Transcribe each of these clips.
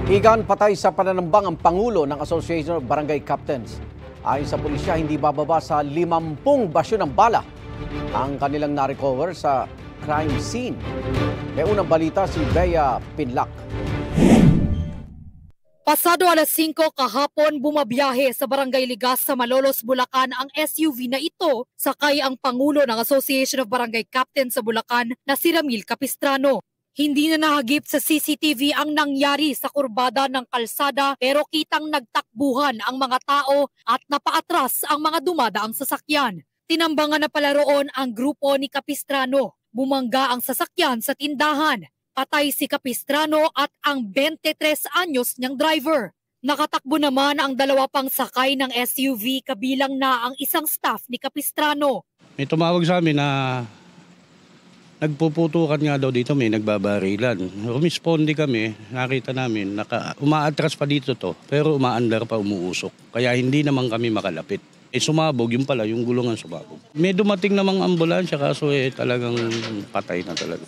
Igan patay sa pananambang ang Pangulo ng Association of Barangay Captains. Ayon sa pulisya, hindi bababa sa 50 basyo ng bala ang kanilang na-recover sa crime scene. May unang balita si Bea Pinlac. Pasado alas 5 kahapon, bumabiyahe sa Barangay Ligas sa Malolos, Bulacan ang SUV na ito, sakay ang Pangulo ng Association of Barangay Captains sa Bulacan na si Ramil Capistrano. Hindi na nahagip sa CCTV ang nangyari sa kurbada ng kalsada pero kitang nagtakbuhan ang mga tao at napaatras ang mga dumadaang sasakyan. Tinambangan na pala roon ang grupo ni Capistrano. Bumangga ang sasakyan sa tindahan. Patay si Capistrano at ang 23 anyos niyang driver. Nakatakbo naman ang dalawa pang sakay ng SUV kabilang na ang isang staff ni Capistrano. May tumawag sa amin na nagpuputukan nga daw dito, may nagbabarilan. Rumisponde kami, nakita namin, umaatras pa dito to, pero umaandar pa, umuusok. Kaya hindi naman kami makalapit. Sumabog, yung pala, yung gulungan sumabog. May dumating namang ambulansya, kaso talagang patay na talaga.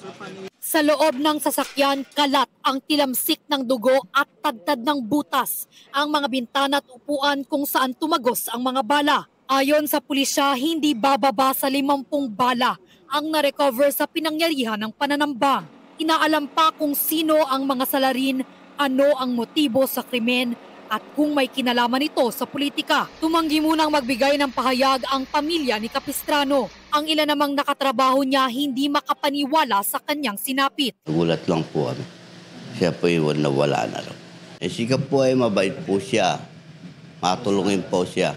Sa loob ng sasakyan, kalat ang tilamsik ng dugo at tadtad ng butas ang mga bintana at upuan kung saan tumagos ang mga bala. Ayon sa pulisya, hindi bababa sa 50 bala ang na-recover sa pinangyarihan ng pananambang. Inaalam pa kung sino ang mga salarin, ano ang motibo sa krimen at kung may kinalaman ito sa politika. Tumanggi munang magbigay ng pahayag ang pamilya ni Capistrano. Ang ilan namang nakatrabaho niya hindi makapaniwala sa kanyang sinapit. Nagulat lang po kami. Siya po yung nawala na rin. Siya po ay mabait po siya. Matulungin po siya.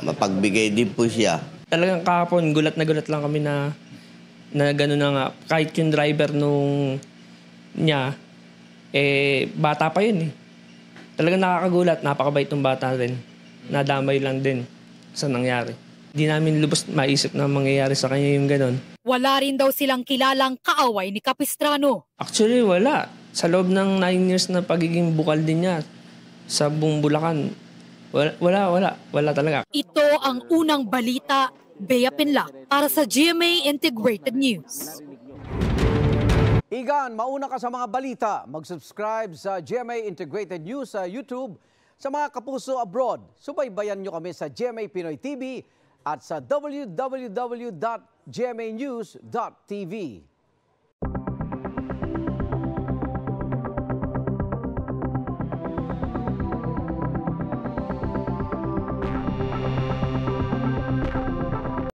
Mapagbigay din po siya. Talagang kahapon, gulat na gulat lang kami na gano'n na nga. Kahit yung driver niya, bata pa yun eh. Talagang nakakagulat, napakabait ng bata rin. Nadamay lang din sa nangyari. Di namin lubos maisip na mangyayari sa kanya yung gano'n. Wala rin daw silang kilalang kaaway ni Capistrano. Actually, wala. Sa loob ng 9 years na pagiging bukal din niya sa buong Bulacan, wala talaga. Ito ang unang balita, Bea Pinlac, para sa GMA Integrated News. Igan, mauna ka sa mga balita. Mag-subscribe sa GMA Integrated News sa YouTube. Sa mga kapuso abroad, subaybayan nyo kami sa GMA Pinoy TV at sa www.gmanews.tv.